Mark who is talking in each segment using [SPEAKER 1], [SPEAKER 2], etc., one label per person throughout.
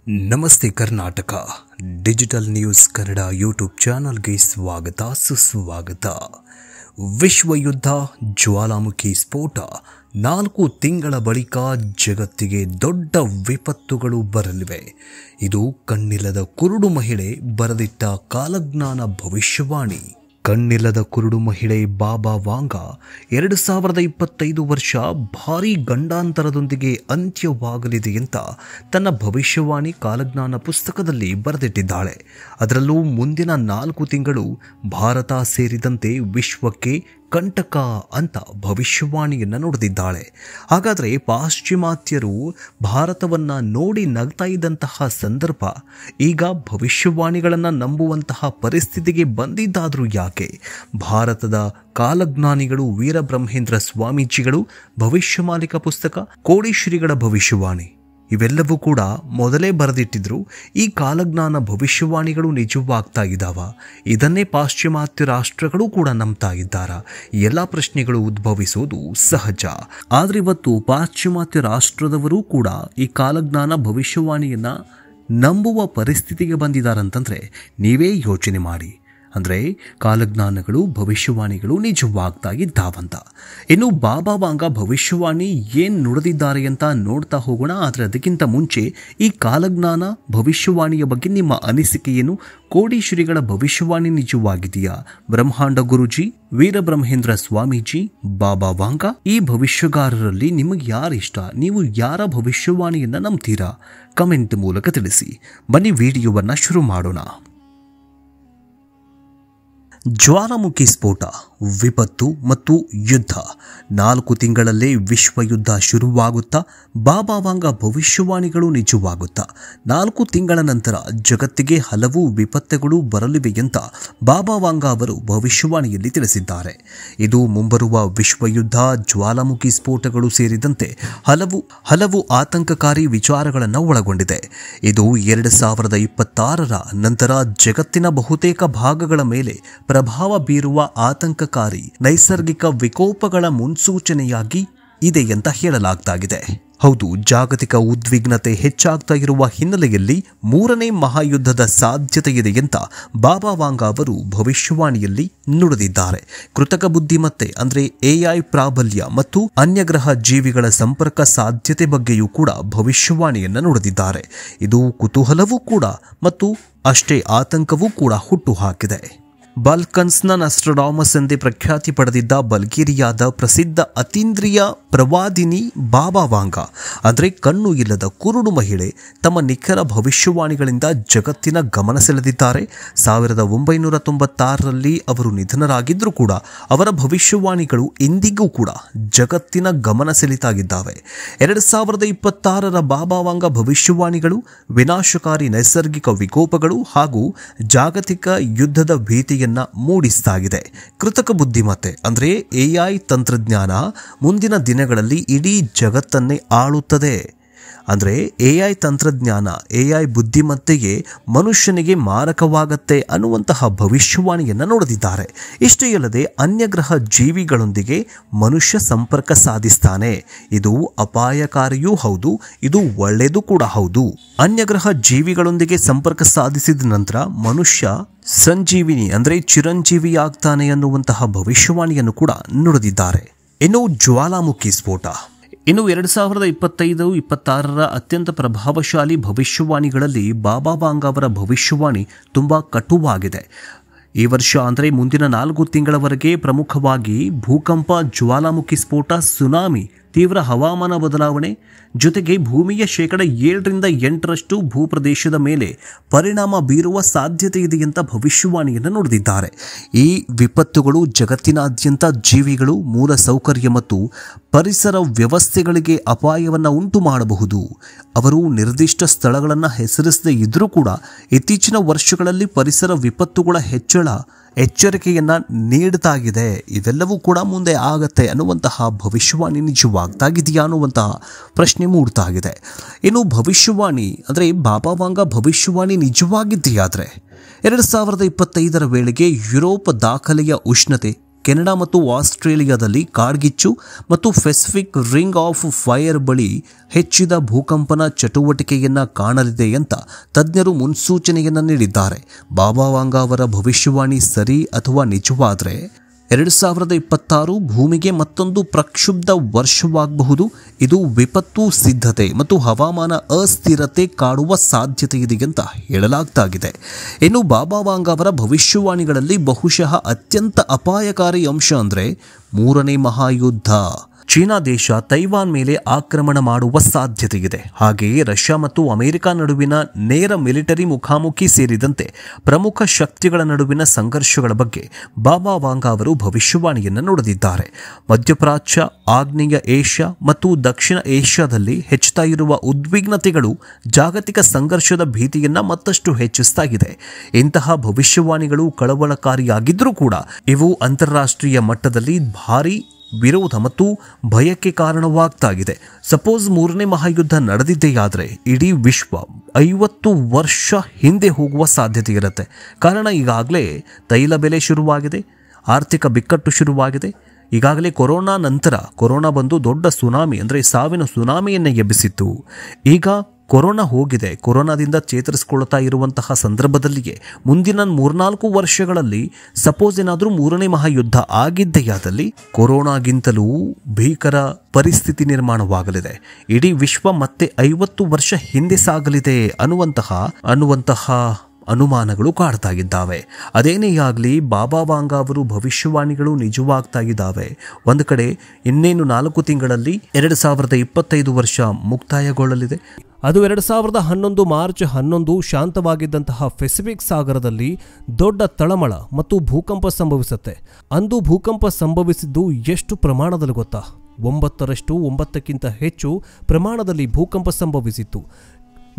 [SPEAKER 1] ನಮಸ್ತೆ Karnataka digital news Kannada YouTube ಚಾನಲ್ಗೆ ಸ್ವಾಗತ ಸುಸ್ವಾಗತ. ವಿಶ್ವ ಯುದ್ಧ, ಜ್ವಾಲಾಮುಖಿ ಸ್ಫೋಟ, 4 ತಿಂಗಳ ಬಳಿಕ ಜಗತ್ತಿಗೆ ದೊಡ್ಡ ವಿಪತ್ತುಗಳು ಬರಲಿವೆ. ಇದು ಕಣ್ಣಿಲ್ಲದ ಕುರುಡು ಮಹಿಳೆ ಬರೆದಿಟ್ಟ ಕಾಲಜ್ಞಾನ ಭವಿಷ್ಯವಾಣಿ. ಕಣ್ಣಿಲ್ಲದ ಕುರುಡು ಮಹಿಳೆ ಬಾಬಾ ವಾಂಗ 2025 ವರ್ಷ ಭಾರೀ ಗಂಡಾಂತರದೊಂದಿಗೆ ಅಂತ್ಯವಾಗಲಿದೆ ಅಂತ ತನ್ನ ಭವಿಷ್ಯವಾಣಿ ಕಾಲಜ್ಞಾನ ಪುಸ್ತಕದಲ್ಲಿ ಬರೆದಿಟ್ಟಿದ್ದಾಳೆ. ಅದರಲ್ಲೂ ಮುಂದಿನ 4 ತಿಂಗಳು ಭಾರತ ಸೇರಿದಂತೆ ವಿಶ್ವಕ್ಕೆ ಕಂಟಕ ಅಂತ ಭವಿಷ್ಯವಾಣಿಯನ್ನು ನುಡಿದಿದ್ದಾಳೆ. ಹಾಗಾದರೆ ಪಾಶ್ಚಿಮಾತ್ಯರು ಭಾರತವನ್ನ ನೋಡಿ ನಗ್ತಾ ಇದ್ದಂತಹ ಸಂದರ್ಭ ಈಗ ಭವಿಷ್ಯವಾಣಿಗಳನ್ನು ನಂಬುವಂತಹ ಪರಿಸ್ಥಿತಿಗೆ ಬಂದಿದ್ದಾದರೂ ಯಾಕೆ? ಭಾರತದ ಕಾಲಜ್ಞಾನಿಗಳು ವೀರಬ್ರಹ್ಮೇಂದ್ರ ಸ್ವಾಮೀಜಿಗಳು ಭವಿಷ್ಯಮಾಲಿಕ ಪುಸ್ತಕ, ಕೋಡಿಶ್ರೀಗಳ ಭವಿಷ್ಯವಾಣಿ ಇವೆಲ್ಲವೂ ಕೂಡ ಮೊದಲೇ ಬರೆದಿಟ್ಟಿದ್ರು. ಈ ಕಾಲಜ್ಞಾನ ಭವಿಷ್ಯವಾಣಿಗಳು ನಿಜವಾಗ್ತಾ ಇದ್ದಾವ? ಇದನ್ನೇ ಪಾಶ್ಚಿಮಾತ್ಯ ರಾಷ್ಟ್ರಗಳು ಕೂಡ ನಂಬ್ತಾ ಇದ್ದಾರಾ? ಎಲ್ಲ ಪ್ರಶ್ನೆಗಳು ಉದ್ಭವಿಸೋದು ಸಹಜ. ಆದ್ರೆ ಇವತ್ತು ಪಾಶ್ಚಿಮಾತ್ಯ ರಾಷ್ಟ್ರದವರು ಕೂಡ ಈ ಕಾಲಜ್ಞಾನ ಭವಿಷ್ಯವಾಣಿಯನ್ನ ನಂಬುವ ಪರಿಸ್ಥಿತಿಗೆ ಬಂದಿದ್ದಾರಂತಂದ್ರೆ ನೀವೇ ಯೋಚನೆ ಮಾಡಿ. ಅಂದರೆ ಕಾಲಜ್ಞಾನಗಳು ಭವಿಷ್ಯವಾಣಿಗಳು ನಿಜವಾಗ್ತಾ ಇದ್ದಾವಂತ. ಇನ್ನು ಬಾಬಾ ವಾಂಗ ಭವಿಷ್ಯವಾಣಿ ಏನು ನುಡಿದಿದ್ದಾರೆ ಅಂತ ನೋಡ್ತಾ ಹೋಗೋಣ. ಆದರೆ ಅದಕ್ಕಿಂತ ಮುಂಚೆ ಈ ಕಾಲಜ್ಞಾನ ಭವಿಷ್ಯವಾಣಿಯ ಬಗ್ಗೆ ನಿಮ್ಮ ಅನಿಸಿಕೆ ಏನು? ಕೋಡಿಶ್ರೀಗಳ ಭವಿಷ್ಯವಾಣಿ ನಿಜವಾಗಿದೆಯಾ? ಬ್ರಹ್ಮಾಂಡ ಗುರುಜಿ, ವೀರಬ್ರಹ್ಮೇಂದ್ರ ಸ್ವಾಮೀಜಿ, ಬಾಬಾ ವಾಂಗ, ಈ ಭವಿಷ್ಯಗಾರರಲ್ಲಿ ನಿಮಗೆ ಯಾರಿಷ್ಟ? ನೀವು ಯಾರ ಭವಿಷ್ಯವಾಣಿಯನ್ನ ನಂಬ್ತೀರಾ? ಕಮೆಂಟ್ ಮೂಲಕ ತಿಳಿಸಿ. ಬನ್ನಿ ವಿಡಿಯೋವನ್ನ ಶುರು ಮಾಡೋಣ. ಜ್ವಾಲಾಮುಖಿ ಸ್ಫೋಟ, ವಿಪತ್ತು ಮತ್ತು ಯುದ್ಧ. 4 ತಿಂಗಳಲ್ಲೇ ವಿಶ್ವ ಯುದ್ಧ ಶುರುವಾಗುತ್ತಾ? ಬಾಬಾ ವಾಂಗ ಭವಿಷ್ಯವಾಣಿಗಳು ನಿಜವಾಗುತ್ತಾ? 4 ತಿಂಗಳ ನಂತರ ಜಗತ್ತಿಗೆ ಹಲವು ವಿಪತ್ತುಗಳು ಬರಲಿವೆ ಅಂತ ಬಾಬಾ ವಾಂಗ ಅವರು ಭವಿಷ್ಯವಾಣಿಯಲ್ಲಿ ತಿಳಿಸಿದ್ದಾರೆ. ಇದು ಮುಂಬರುವ ವಿಶ್ವ ಯುದ್ಧ, ಜ್ವಾಲಾಮುಖಿ ಸ್ಫೋಟಗಳು ಸೇರಿದಂತೆ ಹಲವು ಆತಂಕಕಾರಿ ವಿಚಾರಗಳನ್ನು ಒಳಗೊಂಡಿದೆ. ಇದು 2026ರ ನಂತರ ಜಗತ್ತಿನ ಬಹುತೇಕ ಭಾಗಗಳ ಮೇಲೆ ಪ್ರಭಾವ ಬೀರುವ ಆತಂಕಕಾರಿ ನೈಸರ್ಗಿಕ ವಿಕೋಪಗಳ ಮುನ್ಸೂಚನೆಯಾಗಿ ಇದೆ ಅಂತ ಹೇಳಲಾಗ್ತಾಗಿದೆ. ಹೌದು, ಜಾಗತಿಕ ಉದ್ವಿಗ್ನತೆ ಹೆಚ್ಚಾಗ್ತಾ ಇರುವ ಹಿನ್ನೆಲೆಯಲ್ಲಿ 3ನೇ ಮಹಾಯುದ್ಧದ ಸಾಧ್ಯತೆ ಇದೆ ಅಂತ ಬಾಬಾ ವಾಂಗ ಅವರು ಭವಿಷ್ಯವಾಣಿಯಲ್ಲಿ ನುಡಿದಿದ್ದಾರೆ. ಕೃತಕ ಬುದ್ಧಿಮತ್ತೆ ಅಂದ್ರೆ AI ಪ್ರಾಬಲ್ಯ ಮತ್ತು ಅನ್ಯಗ್ರಹ ಜೀವಿಗಳ ಸಂಪರ್ಕ ಸಾಧ್ಯತೆ ಬಗ್ಗೆಯೂ ಕೂಡ ಭವಿಷ್ಯವಾಣಿಯನ್ನು ನುಡಿದಿದ್ದಾರೆ. ಇದು ಕುತೂಹಲವೂ ಕೂಡ ಮತ್ತು ಅಷ್ಟೇ ಆತಂಕವೂ ಕೂಡ ಹುಟ್ಟುಹಾಕಿದೆ. ಬಾಲ್ಕನ್ಸ್ನ ನಸ್ಟ್ರಡಾಮಸ್ ಎಂದೇ ಪ್ರಖ್ಯಾತಿ ಪಡೆದಿದ್ದ ಬಲ್ಗೇರಿಯಾದ ಪ್ರಸಿದ್ಧ ಅತೀಂದ್ರಿಯ ಪ್ರವಾದಿನಿ ಬಾಬಾ ವಾಂಗ ಅಂದರೆ ಕಣ್ಣು ಇಲ್ಲದ ಕುರುಡು ಮಹಿಳೆ ತಮ್ಮ ನಿಖರ ಭವಿಷ್ಯವಾಣಿಗಳಿಂದ ಜಗತ್ತಿನ ಗಮನ ಸೆಳೆದಿದ್ದಾರೆ. 1996ರಲ್ಲಿ ಅವರು ನಿಧನರಾಗಿದ್ದರೂ ಕೂಡ ಅವರ ಭವಿಷ್ಯವಾಣಿಗಳು ಇಂದಿಗೂ ಕೂಡ ಜಗತ್ತಿನ ಗಮನ ಸೆಳೀತಾಗಿದ್ದಾವೆ. 2026ರ ಬಾಬಾ ವಾಂಗ ಭವಿಷ್ಯವಾಣಿಗಳು ವಿನಾಶಕಾರಿ ನೈಸರ್ಗಿಕ ವಿಕೋಪಗಳು ಹಾಗೂ ಜಾಗತಿಕ ಯುದ್ಧದ ಭೀತಿಯ ಮೂಡಿಸ್ತಾಗಿದೆ. ಕೃತಕ ಬುದ್ಧಿಮತ್ತೆ ಅಂದ್ರೆ AI ತಂತ್ರಜ್ಞಾನ ಮುಂದಿನ ದಿನಗಳಲ್ಲಿ ಇಡೀ ಜಗತ್ತನ್ನೇ ಆಳುತ್ತದೆ. ಅಂದ್ರೆ AI ತಂತ್ರಜ್ಞಾನ, AI ಬುದ್ಧಿಮತ್ತೆಗೆ ಮನುಷ್ಯನಿಗೆ ಮಾರಕವಾಗತ್ತೆ ಅನ್ನುವಂತಹ ಭವಿಷ್ಯವಾಣಿಯನ್ನು ನುಡಿದಿದ್ದಾರೆ. ಇಷ್ಟೇ ಅಲ್ಲದೆ ಅನ್ಯಗ್ರಹ ಜೀವಿಗಳೊಂದಿಗೆ ಮನುಷ್ಯ ಸಂಪರ್ಕ ಸಾಧಿಸ್ತಾನೆ. ಇದು ಅಪಾಯಕಾರಿಯೂ ಹೌದು, ಇದು ಒಳ್ಳೆಯದು ಕೂಡ ಹೌದು. ಅನ್ಯಗ್ರಹ ಜೀವಿಗಳೊಂದಿಗೆ ಸಂಪರ್ಕ ಸಾಧಿಸಿದ ನಂತರ ಮನುಷ್ಯ ಸಂಜೀವಿನಿ ಅಂದ್ರೆ ಚಿರಂಜೀವಿಯಾಗ್ತಾನೆ ಅನ್ನುವಂತಹ ಭವಿಷ್ಯವಾಣಿಯನ್ನು ಕೂಡ ನುಡಿದಿದ್ದಾರೆ. ಇನ್ನು ಜ್ವಾಲಾಮುಖಿ ಸ್ಫೋಟ, ಇನ್ನು 2025-26ರ ಅತ್ಯಂತ ಪ್ರಭಾವಶಾಲಿ ಭವಿಷ್ಯವಾಣಿಗಳಲ್ಲಿ ಬಾಬಾ ವಾಂಗ ಅವರ ಭವಿಷ್ಯವಾಣಿ ತುಂಬಾ ಕಟುವಾಗಿದೆ. ಈ ವರ್ಷ ಅಂದರೆ ಮುಂದಿನ 4 ತಿಂಗಳವರೆಗೆ ಪ್ರಮುಖವಾಗಿ ಭೂಕಂಪ, ಜ್ವಾಲಾಮುಖಿ ಸ್ಫೋಟ, ಸುನಾಮಿ, ತೀವ್ರ ಹವಾಮಾನ ಬದಲಾವಣೆ ಜೊತೆಗೆ ಭೂಮಿಯ 7-8% ಭೂಪ್ರದೇಶದ ಮೇಲೆ ಪರಿಣಾಮ ಬೀರುವ ಸಾಧ್ಯತೆ ಇದೆ ಅಂತ ಭವಿಷ್ಯವಾಣಿಯನ್ನು ನುಡಿದಿದ್ದಾರೆ. ಈ ವಿಪತ್ತುಗಳು ಜಗತ್ತಿನಾದ್ಯಂತ ಜೀವಿಗಳು, ಮೂಲ ಸೌಕರ್ಯ ಮತ್ತು ಪರಿಸರ ವ್ಯವಸ್ಥೆಗಳಿಗೆ ಅಪಾಯವನ್ನು ಉಂಟು ಮಾಡಬಹುದು. ಅವರು ನಿರ್ದಿಷ್ಟ ಸ್ಥಳಗಳನ್ನು ಹೆಸರಿಸದೇ ಇದ್ರೂ ಕೂಡ ಇತ್ತೀಚಿನ ವರ್ಷಗಳಲ್ಲಿ ಪರಿಸರ ವಿಪತ್ತುಗಳ ಎಚ್ಚರಿಕೆಯನ್ನ ನೀಡುತ್ತಾಗಿದೆ. ಇವೆಲ್ಲವೂ ಕೂಡ ಮುಂದೆ ಆಗತ್ತೆ ಅನ್ನುವಂತಹ ಭವಿಷ್ಯವಾಣಿ ನಿಜವಾಗ್ತಾಗಿದೆಯಾ ಅನ್ನುವಂತಹ ಪ್ರಶ್ನೆ ಮೂಡ್ತಾಗಿದೆ. ಇನ್ನು ಭವಿಷ್ಯವಾಣಿ ಅಂದರೆ ಬಾಬಾ ವಾಂಗ ಭವಿಷ್ಯವಾಣಿ ನಿಜವಾಗಿದೆಯಾದರೆ 2025ರ ವೇಳೆಗೆ ಯುರೋಪ್ ದಾಖಲೆಯ ಉಷ್ಣತೆ ಕೆನಡಾ ಮತ್ತು ಆಸ್ಟ್ರೇಲಿಯಾದಲ್ಲಿ ಕಾಡ್ಗಿಚ್ಚು ಮತ್ತು ಪೆಸಿಫಿಕ್ ರಿಂಗ್ ಆಫ್ ಫೈರ್ ಬಳಿ ಹೆಚ್ಚಿದ ಭೂಕಂಪನ ಚಟುವಟಿಕೆಯನ್ನ ಕಾಣಲಿದೆ ಅಂತ ತಜ್ಞರು ಮುನ್ಸೂಚನೆಯನ್ನ ನೀಡಿದ್ದಾರೆ. ಬಾಬಾ ವಾಂಗ ಅವರ ಭವಿಷ್ಯವಾಣಿ ಸರಿ ಅಥವಾ ನಿಜವಾದರೆ 2026 ಭೂಮಿಗೆ ಮತ್ತೊಂದು ಪ್ರಕ್ಷುಬ್ಧ ವರ್ಷವಾಗಬಹುದು. ಇದು ವಿಪತ್ತು ಸಿದ್ಧತೆ ಮತ್ತು ಹವಾಮಾನ ಅಸ್ಥಿರತೆ ಕಾಡುವ ಸಾಧ್ಯತೆ ಇದೆ ಅಂತ ಹೇಳಲಾಗ್ತಾಗಿದೆ. ಇನ್ನು ಬಾಬಾ ವಾಂಗ ಅವರ ಭವಿಷ್ಯವಾಣಿಗಳಲ್ಲಿ ಬಹುಶಃ ಅತ್ಯಂತ ಅಪಾಯಕಾರಿ ಅಂಶ ಅಂದರೆ 3ನೇ ಮಹಾಯುದ್ಧ. ಚೀನಾ ದೇಶ ತೈವಾನ್ ಮೇಲೆ ಆಕ್ರಮಣ ಮಾಡುವ ಸಾಧ್ಯತೆ ಇದೆ. ಹಾಗೆಯೇ ರಷ್ಯಾ ಮತ್ತು ಅಮೆರಿಕ ನಡುವಿನ ನೇರ ಮಿಲಿಟರಿ ಮುಖಾಮುಖಿ ಸೇರಿದಂತೆ ಪ್ರಮುಖ ಶಕ್ತಿಗಳ ನಡುವಿನ ಸಂಘರ್ಷಗಳ ಬಗ್ಗೆ ಬಾಬಾ ವಾಂಗ ಅವರು ಭವಿಷ್ಯವಾಣಿಯನ್ನು ನುಡಿದಿದ್ದಾರೆ. ಮಧ್ಯಪ್ರಾಚ್ಯ, ಆಗ್ನೇಯ ಏಷ್ಯಾ ಮತ್ತು ದಕ್ಷಿಣ ಏಷ್ಯಾದಲ್ಲಿ ಹೆಚ್ಚುತ್ತಾ ಇರುವ ಉದ್ವಿಗ್ನತೆಗಳು ಜಾಗತಿಕ ಸಂಘರ್ಷದ ಭೀತಿಯನ್ನ ಮತ್ತಷ್ಟು ಹೆಚ್ಚಿಸ್ತಾ ಇದೆ. ಇಂತಹ ಭವಿಷ್ಯವಾಣಿಗಳು ಕಳವಳಕಾರಿಯಾಗಿದ್ದರೂ ಕೂಡ ಇವು ಅಂತಾರಾಷ್ಟ್ರೀಯ ಮಟ್ಟದಲ್ಲಿ ಭಾರೀ ವಿರೋಧ ಮತ್ತು ಭಯಕ್ಕೆ ಕಾರಣವಾಗ್ತಾಗಿದೆ. ಸಪೋಸ್ 3ನೇ ಮಹಾಯುದ್ಧ ನಡೆದಿದೆಯಾದರೆ ಇಡೀ ವಿಶ್ವ 50 ವರ್ಷ ಹಿಂದೆ ಹೋಗುವ ಸಾಧ್ಯತೆ ಇರುತ್ತೆ. ಕಾರಣ ಈಗಾಗಲೇ ತೈಲ ಬೆಲೆ ಶುರುವಾಗಿದೆ, ಆರ್ಥಿಕ ಬಿಕ್ಕಟ್ಟು ಶುರುವಾಗಿದೆ. ಈಗಾಗಲೇ ಕೊರೋನಾ ಬಂದು ದೊಡ್ಡ ಸುನಾಮಿ ಅಂದರೆ ಸಾವಿನ ಸುನಾಮಿಯನ್ನು ಎಬ್ಬಿಸಿತ್ತು. ಈಗ ಕೊರೋನಾ ಹೋಗಿದೆ. ಕೊರೋನಾದಿಂದ ಚೇತರಿಸಿಕೊಳ್ತಾ ಇರುವಂತಹ ಸಂದರ್ಭದಲ್ಲಿಯೇ ಮುಂದಿನ 3-4 ವರ್ಷಗಳಲ್ಲಿ ಸಪೋಸ್ ಏನಾದರೂ 3ನೇ ಮಹಾಯುದ್ಧ ಆಗಿದ್ದೆಯಾದಲ್ಲಿ ಕೊರೋನಾಗಿಂತಲೂ ಭೀಕರ ಪರಿಸ್ಥಿತಿ ನಿರ್ಮಾಣವಾಗಲಿದೆ. ಇಡೀ ವಿಶ್ವ ಮತ್ತೆ 50 ವರ್ಷ ಹಿಂದೆ ಸಾಗಲಿದೆ ಅನ್ನುವಂತಹ ಅನುಮಾನಗಳು ಕಾಡ್ತಾ ಇದ್ದಾವೆ. ಅದೇನೇ ಆಗಲಿ ಬಾಬಾ ವಾಂಗ ಅವರು ಭವಿಷ್ಯವಾಣಿಗಳು ನಿಜವಾಗ್ತಾ ಇದ್ದಾವೆ. ಒಂದು ಕಡೆ ಇನ್ನೇನು 4 ತಿಂಗಳಲ್ಲಿ 2025 ವರ್ಷ ಮುಕ್ತಾಯಗೊಳ್ಳಲಿದೆ.
[SPEAKER 2] ಅದು 2011 ಮಾರ್ಚ್ 11 ಶಾಂತವಾಗಿದ್ದಂತಹ ಪೆಸಿಫಿಕ್ ಸಾಗರದಲ್ಲಿ ದೊಡ್ಡ ತಳಮಳ ಮತ್ತು ಭೂಕಂಪ ಸಂಭವಿಸುತ್ತೆ. ಅಂದು ಭೂಕಂಪ ಸಂಭವಿಸಿದ್ದು ಎಷ್ಟು ಪ್ರಮಾಣದಲ್ಲಿ ಗೊತ್ತಾ? 9ಕ್ಕಿಂತ ಹೆಚ್ಚು ಪ್ರಮಾಣದಲ್ಲಿ ಭೂಕಂಪ ಸಂಭವಿಸಿತ್ತು.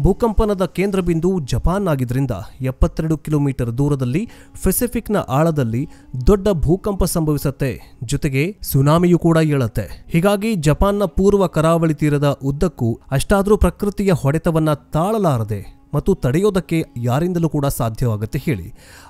[SPEAKER 2] ಭೂಕಂಪನದ ಕೇಂದ್ರ ಬಿಂದು ಜಪಾನ್ ಆಗಿದ್ದರಿಂದ 72 ಕಿಲೋಮೀಟರ್ ದೂರದಲ್ಲಿ ಪೆಸಿಫಿಕ್ನ ಆಳದಲ್ಲಿ ದೊಡ್ಡ ಭೂಕಂಪ ಸಂಭವಿಸುತ್ತೆ. ಜೊತೆಗೆ ಸುನಾಮಿಯೂ ಕೂಡ ಏಳುತ್ತೆ. ಹೀಗಾಗಿ ಜಪಾನ್ನ ಪೂರ್ವ ಕರಾವಳಿ ತೀರದ ಉದ್ದಕ್ಕೂ ಅಷ್ಟಾದರೂ ಪ್ರಕೃತಿಯ ಹೊಡೆತವನ್ನ ತಾಳಲಾರದೆ ಮತ್ತು ತಡೆಯೋದಕ್ಕೆ ಯಾರಿಂದಲೂ ಕೂಡ ಸಾಧ್ಯವಾಗುತ್ತೆ ಹೇಳಿ.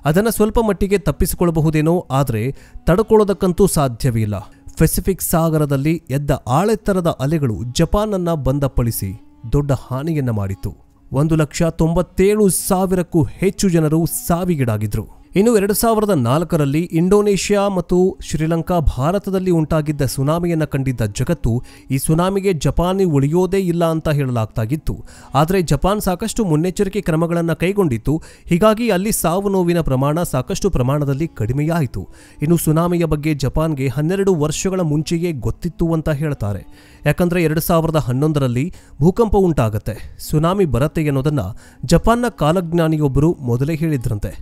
[SPEAKER 2] ಅದನ್ನು ಸ್ವಲ್ಪ ಮಟ್ಟಿಗೆ ತಪ್ಪಿಸಿಕೊಳ್ಳಬಹುದೇನೋ, ಆದರೆ ತಡ್ಕೊಳ್ಳೋದಕ್ಕಂತೂ ಸಾಧ್ಯವೇ ಇಲ್ಲ. ಪೆಸಿಫಿಕ್ ಸಾಗರದಲ್ಲಿ ಎದ್ದ ಆಳೆತ್ತರದ ಅಲೆಗಳು ಜಪಾನನ್ನ ಬಂದಪ್ಪಳಿಸಿ ದೊಡ್ಡ ಹಾನಿಯನ್ನ ಮಾಡಿತು. 1,97,000ಕ್ಕೂ ಹೆಚ್ಚು ಜನರು ಸಾವಿಗೀಡಾಗಿದ್ರು. ಇನ್ನು 2004ರಲ್ಲಿ ಇಂಡೋನೇಷ್ಯಾ ಮತ್ತು ಶ್ರೀಲಂಕಾ, ಭಾರತದಲ್ಲಿ ಉಂಟಾಗಿದ್ದ ಸುನಾಮಿಯನ್ನು ಕಂಡಿದ್ದ ಜಗತ್ತು ಈ ಸುನಾಮಿಗೆ ಜಪಾನ್ ಉಳಿಯೋದೇ ಇಲ್ಲ ಅಂತ ಹೇಳಲಾಗ್ತಾಗಿತ್ತು. ಆದರೆ ಜಪಾನ್ ಸಾಕಷ್ಟು ಮುನ್ನೆಚ್ಚರಿಕೆ ಕ್ರಮಗಳನ್ನು ಕೈಗೊಂಡಿತ್ತು. ಹೀಗಾಗಿ ಅಲ್ಲಿ ಸಾವು ನೋವಿನ ಪ್ರಮಾಣ ಸಾಕಷ್ಟು ಪ್ರಮಾಣದಲ್ಲಿ ಕಡಿಮೆಯಾಯಿತು. ಇನ್ನು ಸುನಾಮಿಯ ಬಗ್ಗೆ ಜಪಾನ್ಗೆ 12 ವರ್ಷಗಳ ಮುಂಚೆಯೇ ಗೊತ್ತಿತ್ತು ಅಂತ ಹೇಳ್ತಾರೆ. ಯಾಕಂದ್ರೆ 2011ರಲ್ಲಿ ಭೂಕಂಪ ಉಂಟಾಗತ್ತೆ, ಸುನಾಮಿ ಬರತ್ತೆ ಎನ್ನುವುದನ್ನು ಜಪಾನ್ನ ಕಾಲಜ್ಞಾನಿಯೊಬ್ಬರು ಮೊದಲೇ ಹೇಳಿದ್ರಂತೆ.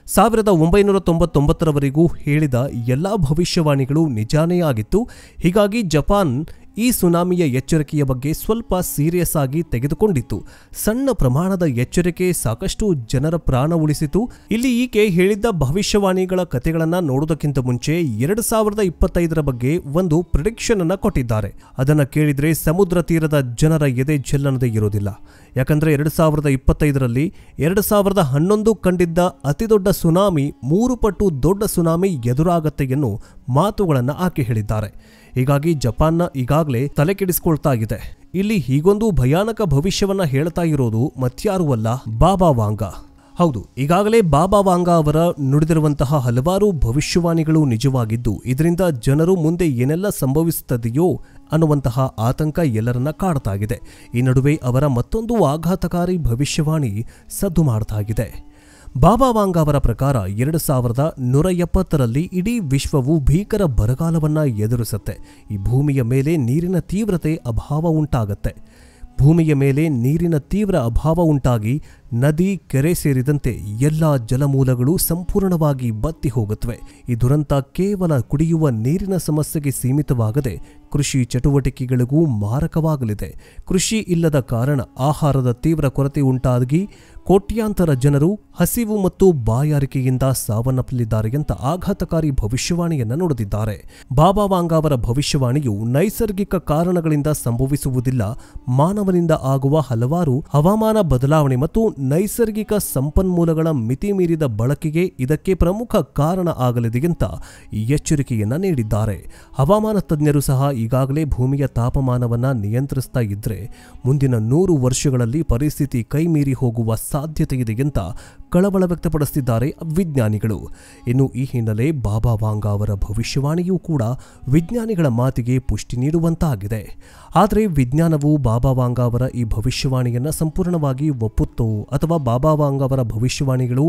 [SPEAKER 2] 1999ರವರೆಗೂ ಹೇಳಿದ ಎಲ್ಲ ಭವಿಷ್ಯವಾಣಿಗಳು ನಿಜಾನೇ ಆಗಿತ್ತು. ಹೀಗಾಗಿ ಜಪಾನ್ ಈ ಸುನಾಮಿಯ ಎಚ್ಚರಿಕೆಯ ಬಗ್ಗೆ ಸ್ವಲ್ಪ ಸೀರಿಯಸ್ ಆಗಿ ತೆಗೆದುಕೊಂಡಿತ್ತು. ಸಣ್ಣ ಪ್ರಮಾಣದ ಎಚ್ಚರಿಕೆ ಸಾಕಷ್ಟು ಜನರ ಪ್ರಾಣ ಉಳಿಸಿತು. ಇಲ್ಲಿ ಈಕೆ ಹೇಳಿದ್ದ ಭವಿಷ್ಯವಾಣಿಗಳ ಕಥೆಗಳನ್ನ ನೋಡೋದಕ್ಕಿಂತ ಮುಂಚೆ 2025ರ ಬಗ್ಗೆ ಒಂದು ಪ್ರಿಡಿಕ್ಷನ್ ಅನ್ನ ಕೊಟ್ಟಿದ್ದಾರೆ. ಅದನ್ನ ಕೇಳಿದ್ರೆ ಸಮುದ್ರ ತೀರದ ಜನರ ಎದೆ ಜಲ್ಲನದೇ ಇರೋದಿಲ್ಲ. ಯಾಕಂದ್ರೆ 2025ರಲ್ಲಿ 2011 ಕಂಡಿದ್ದ ಅತಿದೊಡ್ಡ ಸುನಾಮಿ 3 ಪಟ್ಟು ದೊಡ್ಡ ಸುನಾಮಿ ಎದುರಾಗತ್ತೆ ಎನ್ನು ಮಾತುಗಳನ್ನ ಆಕೆ ಹೇಳಿದ್ದಾರೆ. ಹೀಗಾಗಿ ಜಪಾನ್ನ ಈಗಾಗಲೇ ತಲೆ ಕೆಡಿಸಿಕೊಳ್ತಾ ಇದೆ. ಇಲ್ಲಿ ಹೀಗೊಂದು ಭಯಾನಕ ಭವಿಷ್ಯವನ್ನ ಹೇಳ್ತಾ ಇರೋದು ಮತ್ಯಾರೂ ಅಲ್ಲ, ಬಾಬಾ ವಾಂಗ. ಹೌದು, ಈಗಾಗಲೇ ಬಾಬಾ ವಾಂಗ ಅವರ ನುಡಿದಿರುವಂತಹ ಹಲವಾರು ಭವಿಷ್ಯವಾಣಿಗಳು ನಿಜವಾಗಿದ್ದು, ಇದರಿಂದ ಜನರು ಮುಂದೆ ಏನೆಲ್ಲ ಸಂಭವಿಸುತ್ತದೆಯೋ ಅನ್ನುವಂತಹ ಆತಂಕ ಎಲ್ಲರನ್ನ ಕಾಡ್ತಾಗಿದೆ. ಈ ನಡುವೆ ಅವರ ಮತ್ತೊಂದು ಆಘಾತಕಾರಿ ಭವಿಷ್ಯವಾಣಿ ಸದ್ದು ಮಾಡ್ತಾಗಿದೆ. ಬಾಬಾ ವಾಂಗ ಅವರ ಪ್ರಕಾರ 2170ರಲ್ಲಿ ಇಡೀ ವಿಶ್ವವು ಭೀಕರ ಬರಗಾಲವನ್ನ ಎದುರಿಸುತ್ತೆ. ಈ ಭೂಮಿಯ ಮೇಲೆ ನೀರಿನ ತೀವ್ರತೆ ಅಭಾವ ಉಂಟಾಗತ್ತೆ. ಭೂಮಿಯ ಮೇಲೆ ನೀರಿನ ತೀವ್ರ ಅಭಾವ ಉಂಟಾಗಿ ನದಿ, ಕೆರೆ ಸೇರಿದಂತೆ ಎಲ್ಲ ಜಲಮೂಲಗಳು ಸಂಪೂರ್ಣವಾಗಿ ಬತ್ತಿ ಹೋಗುತ್ತವೆ. ಈ ದುರಂತ ಕೇವಲ ಕುಡಿಯುವ ನೀರಿನ ಸಮಸ್ಯೆಗೆ ಸೀಮಿತವಾಗದೆ ಕೃಷಿ ಚಟುವಟಿಕೆಗಳಿಗೂ ಮಾರಕವಾಗಲಿದೆ. ಕೃಷಿ ಇಲ್ಲದ ಕಾರಣ ಆಹಾರದ ತೀವ್ರ ಕೊರತೆ ಉಂಟಾಗಿ ಕೋಟ್ಯಾಂತರ ಜನರು ಹಸಿವು ಮತ್ತು ಬಾಯಾರಿಕೆಯಿಂದ ಸಾವನ್ನಪ್ಪಲಿದ್ದಾರೆ ಅಂತ ಆಘಾತಕಾರಿ ಭವಿಷ್ಯವಾಣಿಯನ್ನು ನುಡಿದಿದ್ದಾರೆ. ಬಾಬಾ ವಾಂಗ್ ಅವರ ಭವಿಷ್ಯವಾಣಿಯು ನೈಸರ್ಗಿಕ ಕಾರಣಗಳಿಂದ ಸಂಭವಿಸುವುದಿಲ್ಲ, ಮಾನವನಿಂದ ಆಗುವ ಹಲವಾರು ಹವಾಮಾನ ಬದಲಾವಣೆ ಮತ್ತು ನೈಸರ್ಗಿಕ ಸಂಪನ್ಮೂಲಗಳ ಮಿತಿಮೀರಿದ ಬಳಕೆಗೆ ಇದಕ್ಕೆ ಪ್ರಮುಖ ಕಾರಣ ಆಗಲಿದೆ ಅಂತ ಎಚ್ಚರಿಕೆಯನ್ನ ನೀಡಿದ್ದಾರೆ. ಹವಾಮಾನ ತಜ್ಞರು ಸಹ ಈಗಾಗಲೇ ಭೂಮಿಯ ತಾಪಮಾನವನ್ನು ನಿಯಂತ್ರಿಸ್ತಾ ಇದ್ರೆ ಮುಂದಿನ 100 ವರ್ಷಗಳಲ್ಲಿ ಪರಿಸ್ಥಿತಿ ಕೈಮೀರಿ ಹೋಗುವ ಸಾಧ್ಯತೆ ಇದೆ ಅಂತ ಕಳವಳ ವ್ಯಕ್ತಪಡಿಸಿದ್ದಾರೆ ವಿಜ್ಞಾನಿಗಳು. ಇನ್ನು ಈ ಹಿನ್ನೆಲೆ ಬಾಬಾ ವಾಂಗ್ ಅವರ ಭವಿಷ್ಯವಾಣಿಯೂ ಕೂಡ ವಿಜ್ಞಾನಿಗಳ ಮಾತಿಗೆ ಪುಷ್ಟಿ ನೀಡುವಂತಾಗಿದೆ. ಆದರೆ ವಿಜ್ಞಾನವು ಬಾಬಾ ವಾಂಗ್ ಅವರ ಈ ಭವಿಷ್ಯವಾಣಿಯನ್ನು ಸಂಪೂರ್ಣವಾಗಿ ಒಪ್ಪುತ್ತೋ ಅಥವಾ ಬಾಬಾ ವಾಂಗ್ ಅವರ ಭವಿಷ್ಯವಾಣಿಗಳು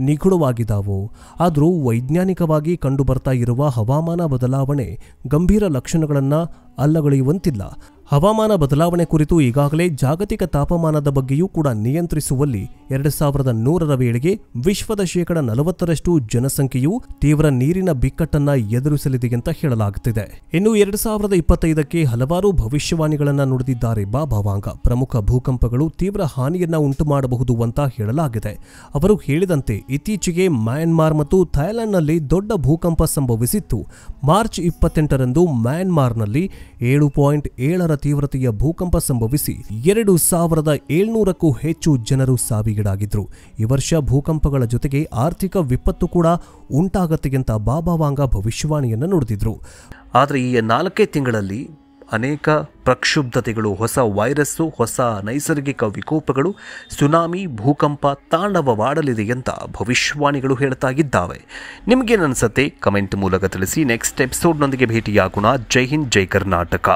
[SPEAKER 2] ನಿಗೂಢವಾಗಿದ್ದಾವೋ? ಆದರೂ ವೈಜ್ಞಾನಿಕವಾಗಿ ಕಂಡುಬರ್ತಾ ಇರುವ ಹವಾಮಾನ ಬದಲಾವಣೆ ಗಂಭೀರ ಲಕ್ಷಣಗಳನ್ನು ಅಲ್ಲಗಳೆಯುವಂತಿಲ್ಲ. ಹವಾಮಾನ ಬದಲಾವಣೆ ಕುರಿತು ಈಗಾಗಲೇ ಜಾಗತಿಕ ತಾಪಮಾನದ ಬಗ್ಗೆಯೂ ಕೂಡ ನಿಯಂತ್ರಿಸುವಲ್ಲಿ 2100ರ ವೇಳೆಗೆ ವಿಶ್ವದ 40% ಜನಸಂಖ್ಯೆಯು ತೀವ್ರ ನೀರಿನ ಬಿಕ್ಕಟ್ಟನ್ನ ಎದುರಿಸಲಿದೆ ಅಂತ ಹೇಳಲಾಗುತ್ತಿದೆ. ಇನ್ನು 2025ಕ್ಕೆ ಹಲವಾರು ಭವಿಷ್ಯವಾಣಿಗಳನ್ನ ನುಡಿದಿದ್ದಾರೆ ಬಾಬಾ ವಾಂಗ್. ಪ್ರಮುಖ ಭೂಕಂಪಗಳು ತೀವ್ರ ಹಾನಿಯನ್ನ ಉಂಟು ಮಾಡಬಹುದು ಅಂತ ಹೇಳಲಾಗಿದೆ. ಅವರು ಹೇಳಿದಂತೆ ಇತ್ತೀಚೆಗೆ ಮ್ಯಾನ್ಮಾರ್ ಮತ್ತು ಥೈಲ್ಯಾಂಡ್ನಲ್ಲಿ ದೊಡ್ಡ ಭೂಕಂಪ ಸಂಭವಿಸಿತ್ತು. ಮಾರ್ಚ್ 28ರಂದು ಮ್ಯಾನ್ಮಾರ್ನಲ್ಲಿ 7.7ರ ತೀವ್ರತೆಯ ಭೂಕಂಪ ಸಂಭವಿಸಿ 2700ಕ್ಕೂ ಹೆಚ್ಚು ಜನರು ಸಾವಿಗೀಡಾಗಿದ್ರು. ಈ ವರ್ಷ ಭೂಕಂಪಗಳ ಜೊತೆಗೆ ಆರ್ಥಿಕ ವಿಪತ್ತು ಕೂಡ ಉಂಟಾಗತ್ತೆ ಅಂತ ಬಾಬಾ ವಾಂಗ್ ಭವಿಷ್ಯವಾಣಿಯನ್ನು ನುಡಿದಿದ್ರು. ಆದರೆ ಈ 4 ತಿಂಗಳಲ್ಲಿ ಅನೇಕ ಪ್ರಕ್ಷುಬ್ಧತೆಗಳು, ಹೊಸ ವೈರಸ್ಸು, ಹೊಸ ನೈಸರ್ಗಿಕ ವಿಕೋಪಗಳು, ಸುನಾಮಿ, ಭೂಕಂಪ ತಾಂಡವವಾಡಲಿದೆ ಅಂತ ಭವಿಷ್ಯವಾಣಿಗಳು ಹೇಳ್ತಾ ಇದ್ದಾವೆ. ನಿಮಗೇನನ್ಸುತ್ತೆ? ಕಮೆಂಟ್ ಮೂಲಕ ತಿಳಿಸಿ. ನೆಕ್ಸ್ಟ್ ಎಪಿಸೋಡ್ನೊಂದಿಗೆ ಭೇಟಿಯಾಗೋಣ. ಜೈ ಹಿಂದ್, ಜೈ ಕರ್ನಾಟಕ.